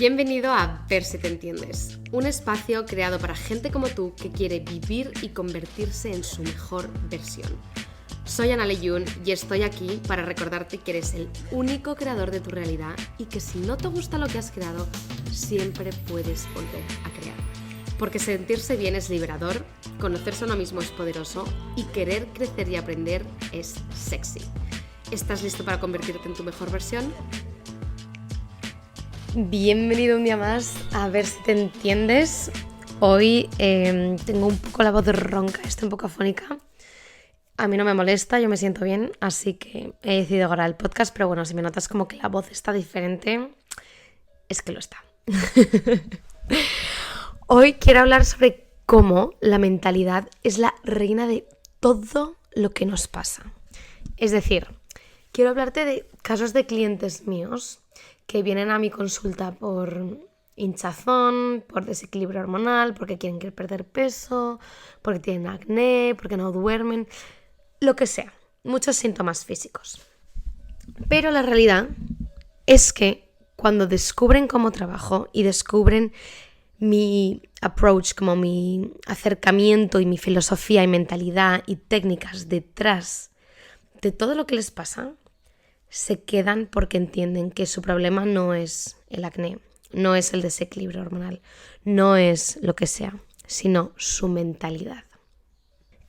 Bienvenido a Ver si te entiendes, un espacio creado para gente como tú que quiere vivir y convertirse en su mejor versión. Soy Ana Leyún y estoy aquí para recordarte que eres el único creador de tu realidad y que si no te gusta lo que has creado, siempre puedes volver a crear. Porque sentirse bien es liberador, conocerse a uno mismo es poderoso y querer crecer y aprender es sexy. ¿Estás listo para convertirte en tu mejor versión? Bienvenido un día más a Ver si te entiendes. Hoy tengo un poco la voz ronca, estoy un poco afónica. A mí no me molesta, yo me siento bien, así que he decidido grabar el podcast, pero bueno, si me notas como que la voz está diferente, es que lo está. Hoy quiero hablar sobre cómo la mentalidad es la reina de todo lo que nos pasa. Es decir, quiero hablarte de casos de clientes míos que vienen a mi consulta por hinchazón, por desequilibrio hormonal, porque quieren perder peso, porque tienen acné, porque no duermen, lo que sea, muchos síntomas físicos. Pero la realidad es que cuando descubren cómo trabajo y descubren mi approach, como mi acercamiento y mi filosofía y mentalidad y técnicas detrás de todo lo que les pasa, se quedan porque entienden que su problema no es el acné, no es el desequilibrio hormonal, no es lo que sea, sino su mentalidad.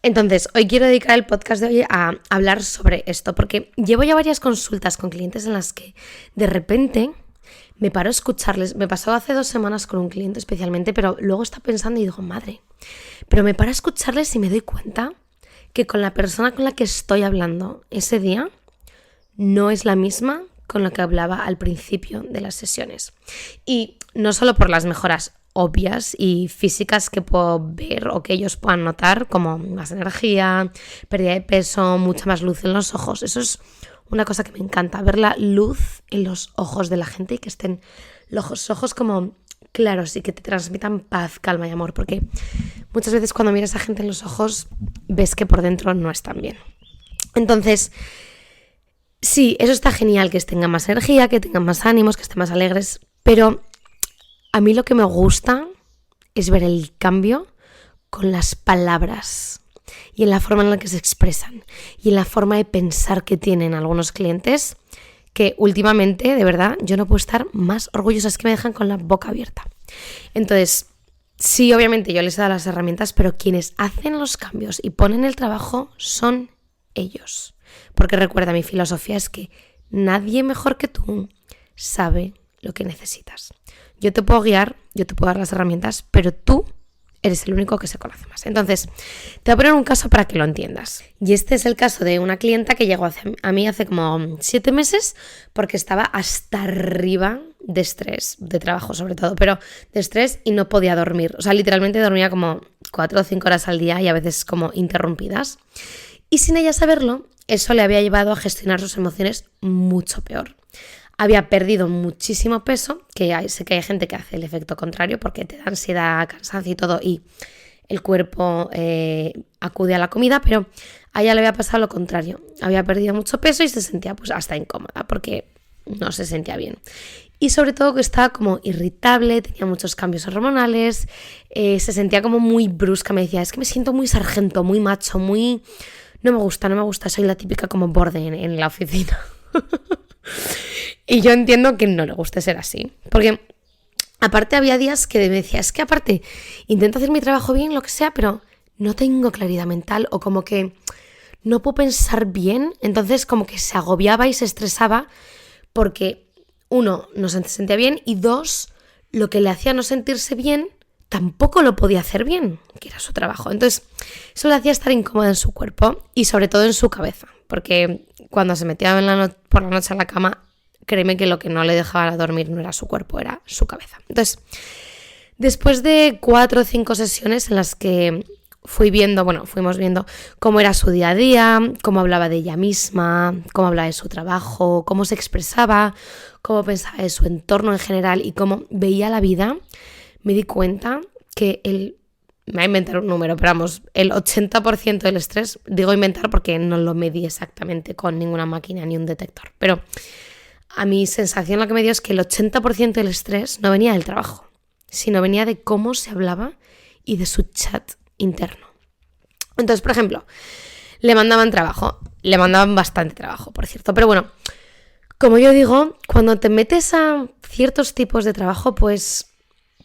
Entonces, hoy quiero dedicar el podcast de hoy a hablar sobre esto, porque llevo ya varias consultas con clientes en las que de repente me paro a escucharles. Me pasó hace 2 semanas con un cliente especialmente, pero luego estaba pensando y digo, madre, pero me paro a escucharles y me doy cuenta que con la persona con la que estoy hablando ese día no es la misma con la que hablaba al principio de las sesiones. Y no solo por las mejoras obvias y físicas que puedo ver o que ellos puedan notar, como más energía, pérdida de peso, mucha más luz en los ojos. Eso es una cosa que me encanta, ver la luz en los ojos de la gente y que estén los ojos como claros y que te transmitan paz, calma y amor, porque muchas veces cuando miras a gente en los ojos ves que por dentro no están bien. Entonces, sí, eso está genial, que tengan más energía, que tengan más ánimos, que estén más alegres, pero a mí lo que me gusta es ver el cambio con las palabras y en la forma en la que se expresan y en la forma de pensar que tienen algunos clientes que últimamente, de verdad, yo no puedo estar más orgullosa, es que me dejan con la boca abierta. Entonces, sí, obviamente yo les he dado las herramientas, pero quienes hacen los cambios y ponen el trabajo son ellos. Porque recuerda, mi filosofía es que nadie mejor que tú sabe lo que necesitas. Yo te puedo guiar, yo te puedo dar las herramientas, pero tú eres el único que se conoce más. Entonces, te voy a poner un caso para que lo entiendas. Y este es el caso de una clienta que llegó a mí hace como 7 meses porque estaba hasta arriba de estrés, de trabajo sobre todo, pero de estrés y no podía dormir. O sea, literalmente dormía como 4 o 5 horas al día y a veces como interrumpidas. Y sin ella saberlo, eso le había llevado a gestionar sus emociones mucho peor. Había perdido muchísimo peso, que sé que hay gente que hace el efecto contrario porque te da ansiedad, cansancio y todo, y el cuerpo acude a la comida, pero a ella le había pasado lo contrario. Había perdido mucho peso y se sentía pues hasta incómoda porque no se sentía bien. Y sobre todo que estaba como irritable, tenía muchos cambios hormonales, se sentía como muy brusca, me decía, es que me siento muy sargento, muy macho, muy... No me gusta, soy la típica como borde en la oficina. Y yo entiendo que no le guste ser así, porque aparte había días que me decía, es que aparte intento hacer mi trabajo bien, lo que sea, pero no tengo claridad mental o como que no puedo pensar bien, entonces como que se agobiaba y se estresaba porque 1, no se sentía bien y 2, lo que le hacía no sentirse bien tampoco lo podía hacer bien, que era su trabajo. Entonces, eso le hacía estar incómoda en su cuerpo y sobre todo en su cabeza, porque cuando se metía por la noche a la cama, créeme que lo que no le dejaba dormir no era su cuerpo, era su cabeza. Entonces, después de 4 o 5 sesiones en las que fuimos viendo cómo era su día a día, cómo hablaba de ella misma, cómo hablaba de su trabajo, cómo se expresaba, cómo pensaba de su entorno en general y cómo veía la vida, me di cuenta que me voy a inventar un número, pero vamos, el 80% del estrés, digo inventar porque no lo medí exactamente con ninguna máquina ni un detector, pero a mi sensación lo que me dio es que el 80% del estrés no venía del trabajo, sino venía de cómo se hablaba y de su chat interno. Entonces, por ejemplo, le mandaban bastante trabajo, por cierto, pero bueno, como yo digo, cuando te metes a ciertos tipos de trabajo, pues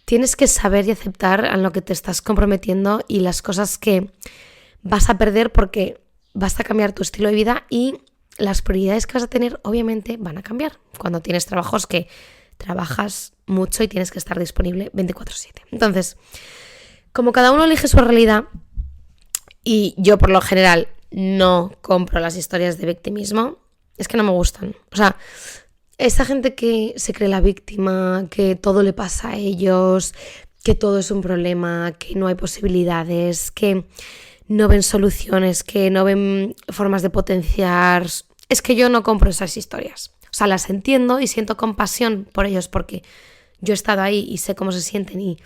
tienes que saber y aceptar a lo que te estás comprometiendo y las cosas que vas a perder porque vas a cambiar tu estilo de vida y las prioridades que vas a tener obviamente van a cambiar cuando tienes trabajos que trabajas mucho y tienes que estar disponible 24/7. Entonces, como cada uno elige su realidad y yo por lo general no compro las historias de victimismo, es que no me gustan. O sea, esa gente que se cree la víctima, que todo le pasa a ellos, que todo es un problema, que no hay posibilidades, que no ven soluciones, que no ven formas de potenciar. Es que yo no compro esas historias. O sea, las entiendo y siento compasión por ellos porque yo he estado ahí y sé cómo se sienten y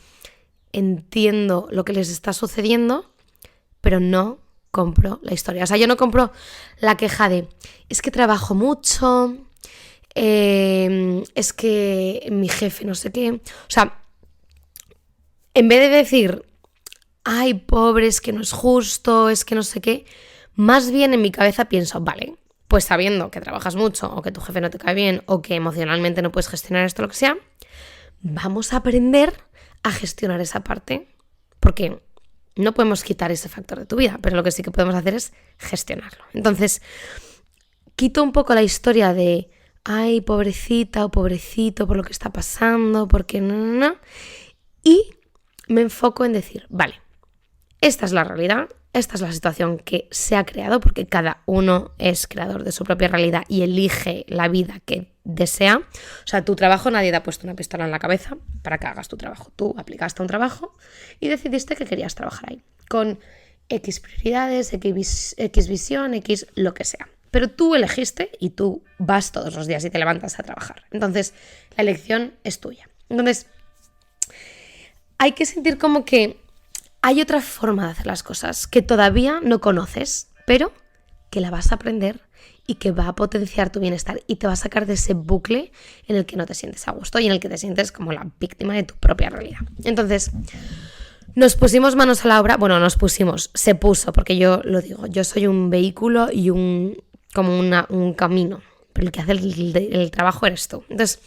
entiendo lo que les está sucediendo, pero no compro la historia. O sea, yo no compro la queja de es que trabajo mucho, es que mi jefe no sé qué. O sea, en vez de decir ay, pobre, es que no es justo, es que no sé qué, más bien en mi cabeza pienso, vale, pues sabiendo que trabajas mucho o que tu jefe no te cae bien o que emocionalmente no puedes gestionar esto, lo que sea, vamos a aprender a gestionar esa parte, porque no podemos quitar ese factor de tu vida, pero lo que sí que podemos hacer es gestionarlo. Entonces, quito un poco la historia de ay, pobrecita o pobrecito por lo que está pasando, porque no, y me enfoco en decir, vale, esta es la realidad, esta es la situación que se ha creado, porque cada uno es creador de su propia realidad y elige la vida que desea. O sea, tu trabajo, nadie te ha puesto una pistola en la cabeza para que hagas tu trabajo. Tú aplicaste un trabajo y decidiste que querías trabajar ahí, con X prioridades, X visión, X lo que sea. Pero tú elegiste y tú vas todos los días y te levantas a trabajar. Entonces, la elección es tuya. Entonces, hay que sentir como que hay otra forma de hacer las cosas que todavía no conoces, pero que la vas a aprender y que va a potenciar tu bienestar y te va a sacar de ese bucle en el que no te sientes a gusto y en el que te sientes como la víctima de tu propia realidad. Entonces, nos pusimos manos a la obra. Bueno, se puso, porque yo lo digo, yo soy un vehículo y un camino, pero el que hace el trabajo eres tú. Entonces,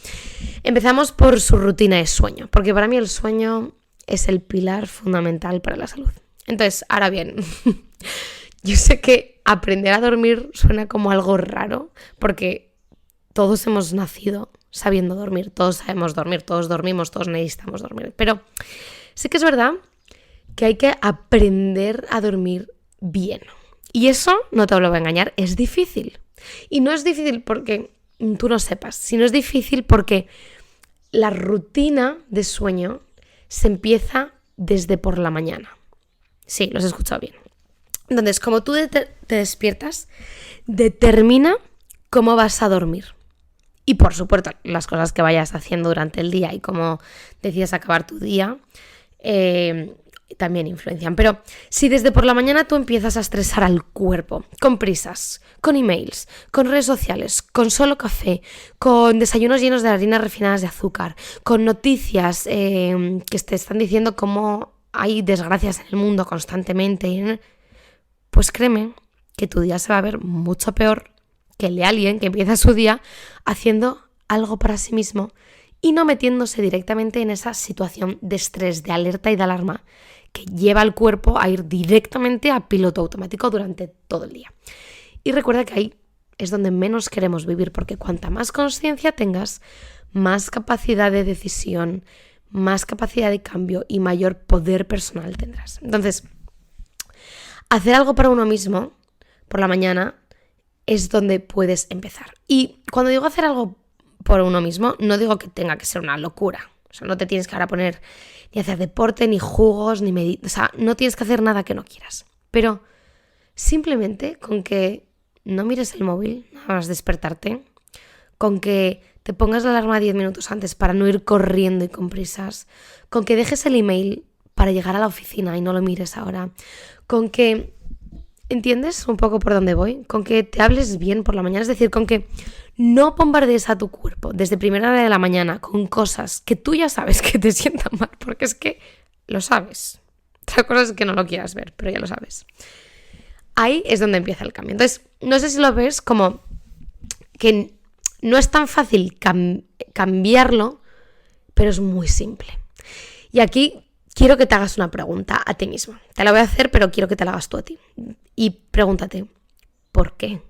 empezamos por su rutina de sueño, porque para mí el sueño es el pilar fundamental para la salud. Entonces, ahora bien, yo sé que aprender a dormir suena como algo raro, porque todos hemos nacido sabiendo dormir, todos sabemos dormir, todos dormimos, todos necesitamos dormir. Pero sí que es verdad que hay que aprender a dormir bien. Y eso, no te lo voy a engañar, es difícil. Y no es difícil porque tú no sepas, sino es difícil porque la rutina de sueño se empieza desde por la mañana. Sí, lo has escuchado bien. Entonces, como tú te despiertas, determina cómo vas a dormir. Y por supuesto, las cosas que vayas haciendo durante el día y cómo decidas acabar tu día también influencian. Pero si desde por la mañana tú empiezas a estresar al cuerpo, con prisas, con emails, con redes sociales, con solo café, con desayunos llenos de harinas refinadas de azúcar, con noticias que te están diciendo cómo hay desgracias en el mundo constantemente, pues créeme que tu día se va a ver mucho peor que el de alguien que empieza su día haciendo algo para sí mismo y no metiéndose directamente en esa situación de estrés, de alerta y de alarma que lleva al cuerpo a ir directamente a piloto automático durante todo el día. Y recuerda que ahí es donde menos queremos vivir, porque cuanta más conciencia tengas, más capacidad de decisión, más capacidad de cambio y mayor poder personal tendrás. Entonces, hacer algo para uno mismo por la mañana es donde puedes empezar. Y cuando digo hacer algo por uno mismo, no digo que tenga que ser una locura. O sea, no te tienes que ahora poner ni hacer deporte, ni jugos, ni meditar. O sea, no tienes que hacer nada que no quieras. Pero simplemente con que no mires el móvil, nada más despertarte, con que te pongas la alarma 10 minutos antes para no ir corriendo y con prisas, con que dejes el email para llegar a la oficina y no lo mires ahora, con que, ¿entiendes un poco por dónde voy? Con que te hables bien por la mañana, es decir, con que no bombardees a tu cuerpo desde primera hora de la mañana con cosas que tú ya sabes que te sientan mal, porque es que lo sabes. Otra cosa es que no lo quieras ver, pero ya lo sabes. Ahí es donde empieza el cambio. Entonces, no sé si lo ves como que no es tan fácil cambiarlo, pero es muy simple. Y aquí quiero que te hagas una pregunta a ti mismo. Te la voy a hacer, pero quiero que te la hagas tú a ti. Y pregúntate, ¿por qué?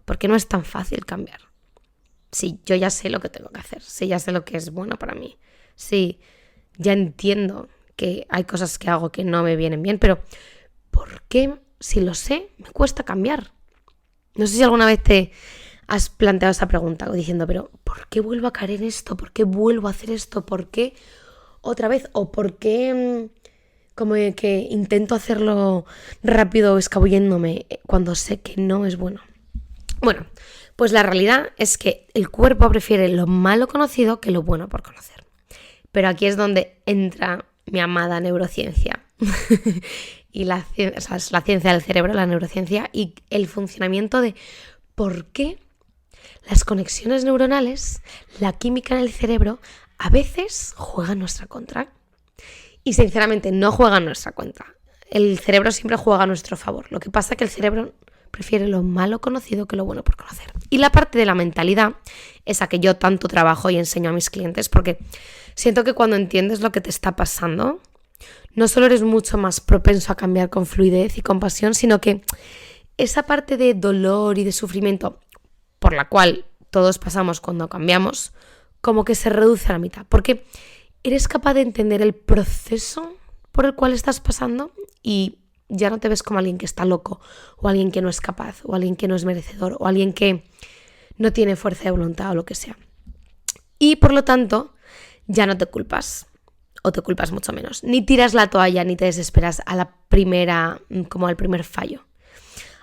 ¿Por qué no es tan fácil cambiar? Si yo ya sé lo que tengo que hacer, si ya sé lo que es bueno para mí, si ya entiendo que hay cosas que hago que no me vienen bien, pero ¿por qué, si lo sé, me cuesta cambiar? No sé si alguna vez te has planteado esa pregunta diciendo, pero ¿por qué vuelvo a caer en esto? ¿Por qué vuelvo a hacer esto? ¿Por qué otra vez? ¿O por qué como que intento hacerlo rápido escabulléndome cuando sé que no es bueno? Bueno, pues la realidad es que el cuerpo prefiere lo malo conocido que lo bueno por conocer. Pero aquí es donde entra mi amada neurociencia y la ciencia del cerebro, la neurociencia y el funcionamiento de por qué las conexiones neuronales, la química en el cerebro, a veces juegan en nuestra contra. Y sinceramente no juegan en nuestra contra. El cerebro siempre juega a nuestro favor. Lo que pasa es que el cerebro prefiere lo malo conocido que lo bueno por conocer. Y la parte de la mentalidad, esa que yo tanto trabajo y enseño a mis clientes, porque siento que cuando entiendes lo que te está pasando, no solo eres mucho más propenso a cambiar con fluidez y compasión, sino que esa parte de dolor y de sufrimiento por la cual todos pasamos cuando cambiamos, como que se reduce a la mitad. Porque eres capaz de entender el proceso por el cual estás pasando y ya no te ves como alguien que está loco, o alguien que no es capaz, o alguien que no es merecedor, o alguien que no tiene fuerza de voluntad o lo que sea. Y por lo tanto, ya no te culpas, o te culpas mucho menos. Ni tiras la toalla, ni te desesperas a la primera, como al primer fallo.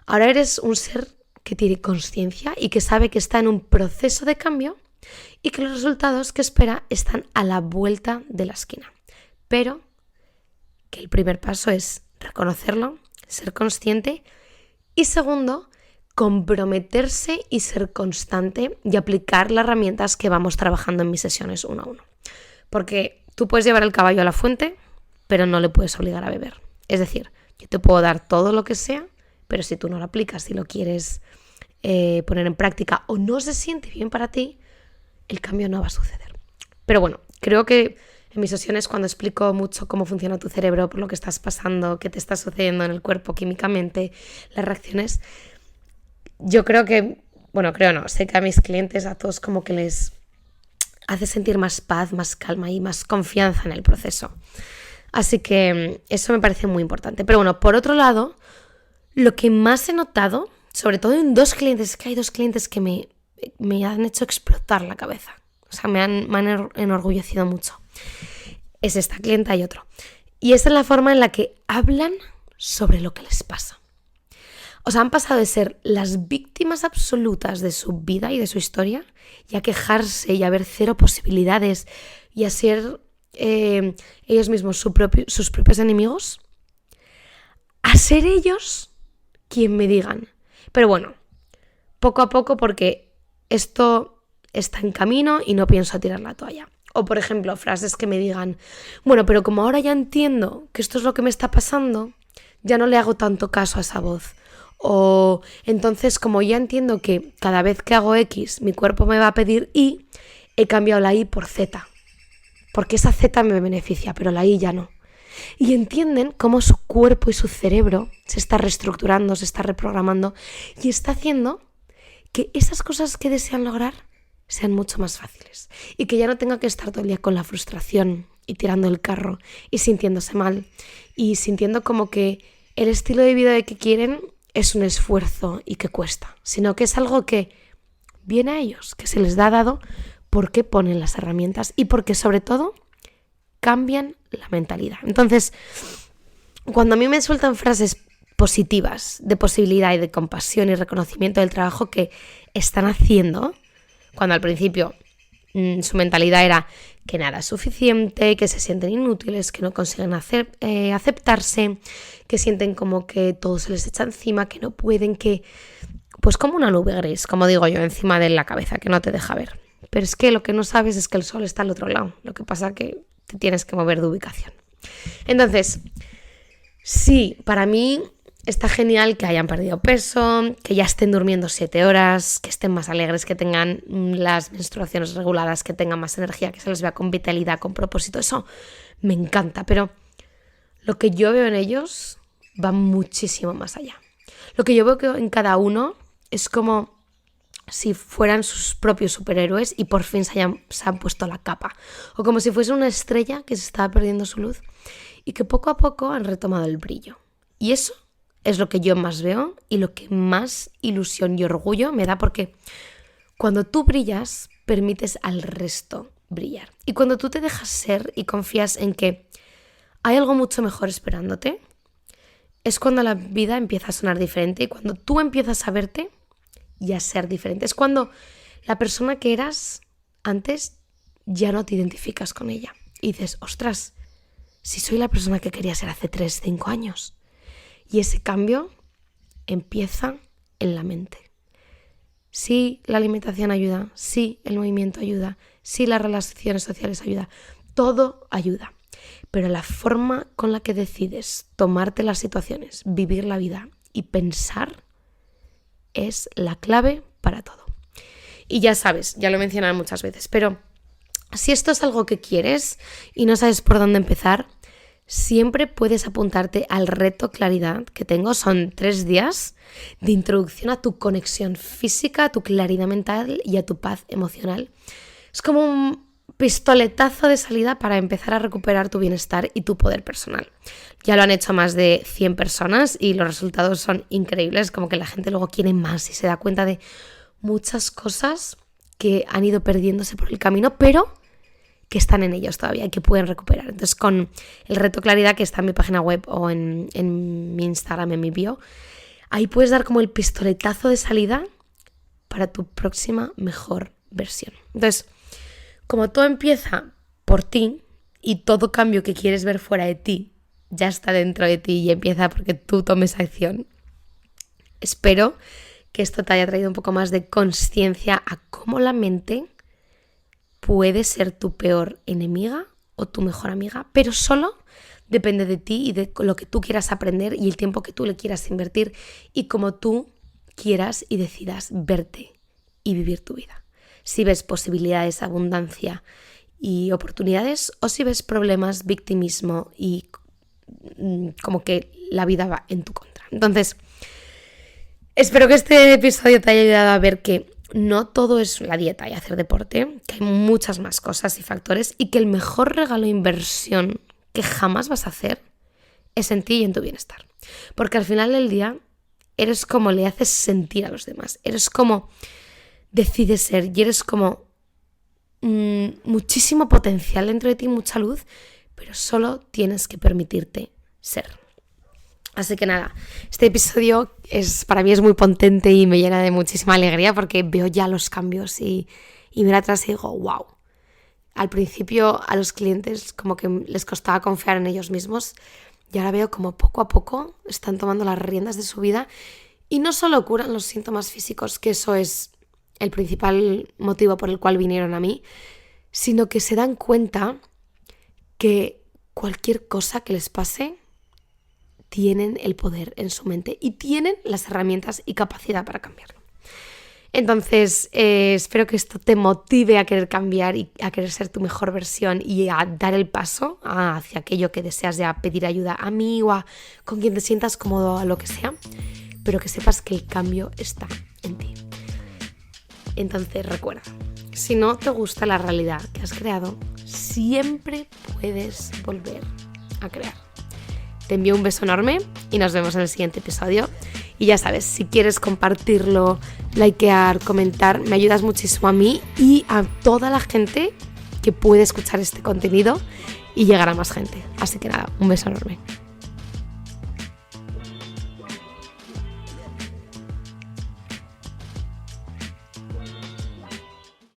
Ahora eres un ser que tiene conciencia y que sabe que está en un proceso de cambio y que los resultados que espera están a la vuelta de la esquina. Pero que el primer paso es reconocerlo, ser consciente y segundo, comprometerse y ser constante y aplicar las herramientas que vamos trabajando en mis sesiones uno a uno. Porque tú puedes llevar el caballo a la fuente, pero no le puedes obligar a beber. Es decir, yo te puedo dar todo lo que sea, pero si tú no lo aplicas, si lo quieres poner en práctica o no se siente bien para ti, el cambio no va a suceder. Pero bueno, creo que en mis sesiones cuando explico mucho cómo funciona tu cerebro, por lo que estás pasando, qué te está sucediendo en el cuerpo químicamente, las reacciones, yo creo que, bueno, creo no, sé que a mis clientes, a todos como que les hace sentir más paz, más calma y más confianza en el proceso. Así que eso me parece muy importante. Pero bueno, por otro lado, lo que más he notado, sobre todo en dos clientes, que hay dos clientes que me han hecho explotar la cabeza. O sea, me han enorgullecido mucho. Es esta clienta y otro. Y esta es la forma en la que hablan sobre lo que les pasa. O sea, han pasado de ser las víctimas absolutas de su vida y de su historia y a quejarse y a ver cero posibilidades y a ser ellos mismos sus propios enemigos, a ser ellos quien me digan. Pero bueno, poco a poco porque esto está en camino y no pienso tirar la toalla. O por ejemplo, frases que me digan, bueno, pero como ahora ya entiendo que esto es lo que me está pasando, ya no le hago tanto caso a esa voz. O entonces como ya entiendo que cada vez que hago X mi cuerpo me va a pedir Y, he cambiado la Y por Z. Porque esa Z me beneficia, pero la Y ya no. Y entienden cómo su cuerpo y su cerebro se está reestructurando, se está reprogramando y está haciendo que esas cosas que desean lograr sean mucho más fáciles. Y que ya no tenga que estar todo el día con la frustración y tirando el carro y sintiéndose mal y sintiendo como que el estilo de vida que quieren es un esfuerzo y que cuesta, sino que es algo que viene a ellos, que se les da dado porque ponen las herramientas y porque sobre todo cambian la mentalidad. Entonces, cuando a mí me sueltan frases positivas de posibilidad y de compasión y reconocimiento del trabajo que están haciendo, cuando al principio su mentalidad era que nada es suficiente, que se sienten inútiles, que no consiguen aceptarse, que sienten como que todo se les echa encima, que no pueden, que pues como una nube gris, como digo yo, encima de la cabeza, que no te deja ver. Pero es que lo que no sabes es que el sol está al otro lado. Lo que pasa es que te tienes que mover de ubicación. Entonces, sí, para mí está genial que hayan perdido peso, que ya estén durmiendo 7 horas, que estén más alegres, que tengan las menstruaciones reguladas, que tengan más energía, que se les vea con vitalidad, con propósito. Eso me encanta, pero lo que yo veo en ellos va muchísimo más allá. Lo que yo veo que en cada uno es como si fueran sus propios superhéroes y por fin se han puesto la capa. O como si fuese una estrella que se estaba perdiendo su luz y que poco a poco han retomado el brillo. Y eso es lo que yo más veo y lo que más ilusión y orgullo me da, porque cuando tú brillas, permites al resto brillar. Y cuando tú te dejas ser y confías en que hay algo mucho mejor esperándote, es cuando la vida empieza a sonar diferente y cuando tú empiezas a verte y a ser diferente. Es cuando la persona que eras antes ya no te identificas con ella. Y dices, ostras, si soy la persona que quería ser hace 3, 5 años. Y ese cambio empieza en la mente. Sí, la alimentación ayuda, sí, el movimiento ayuda, sí, las relaciones sociales ayuda, todo ayuda. Pero la forma con la que decides tomarte las situaciones, vivir la vida y pensar es la clave para todo. Y ya sabes, ya lo he mencionado muchas veces, pero si esto es algo que quieres y no sabes por dónde empezar, siempre puedes apuntarte al reto Claridad que tengo. Son 3 días de introducción a tu conexión física, a tu claridad mental y a tu paz emocional. Es como un pistoletazo de salida para empezar a recuperar tu bienestar y tu poder personal. Ya lo han hecho más de 100 personas y los resultados son increíbles, como que la gente luego quiere más y se da cuenta de muchas cosas que han ido perdiéndose por el camino, pero que están en ellos todavía y que pueden recuperar. Entonces, con el reto Claridad, que está en mi página web o en mi Instagram, en mi bio, ahí puedes dar como el pistoletazo de salida para tu próxima mejor versión. Entonces, como todo empieza por ti y todo cambio que quieres ver fuera de ti ya está dentro de ti y empieza porque tú tomes acción, espero que esto te haya traído un poco más de conciencia a cómo la mente puede ser tu peor enemiga o tu mejor amiga, pero solo depende de ti y de lo que tú quieras aprender y el tiempo que tú le quieras invertir y cómo tú quieras y decidas verte y vivir tu vida. Si ves posibilidades, abundancia y oportunidades, o si ves problemas, victimismo y como que la vida va en tu contra. Entonces, espero que este episodio te haya ayudado a ver que no todo es la dieta y hacer deporte, que hay muchas más cosas y factores y que el mejor regalo de inversión que jamás vas a hacer es en ti y en tu bienestar. Porque al final del día eres como le haces sentir a los demás, eres como decides ser y eres como muchísimo potencial dentro de ti, mucha luz, pero solo tienes que permitirte ser. Así que nada, este episodio para mí es muy potente y me llena de muchísima alegría porque veo ya los cambios y miro atrás y digo, wow. Al principio a los clientes como que les costaba confiar en ellos mismos y ahora veo como poco a poco están tomando las riendas de su vida y no solo curan los síntomas físicos, que eso es el principal motivo por el cual vinieron a mí, sino que se dan cuenta que cualquier cosa que les pase tienen el poder en su mente y tienen las herramientas y capacidad para cambiarlo. Entonces, espero que esto te motive a querer cambiar y a querer ser tu mejor versión y a dar el paso hacia aquello que deseas, ya pedir ayuda a mí o con quien te sientas cómodo, a lo que sea, pero que sepas que el cambio está en ti. Entonces, recuerda, si no te gusta la realidad que has creado, siempre puedes volver a crear. Te envío un beso enorme y nos vemos en el siguiente episodio. Y ya sabes, si quieres compartirlo, likear, comentar, me ayudas muchísimo a mí y a toda la gente que puede escuchar este contenido y llegar a más gente. Así que nada, un beso enorme.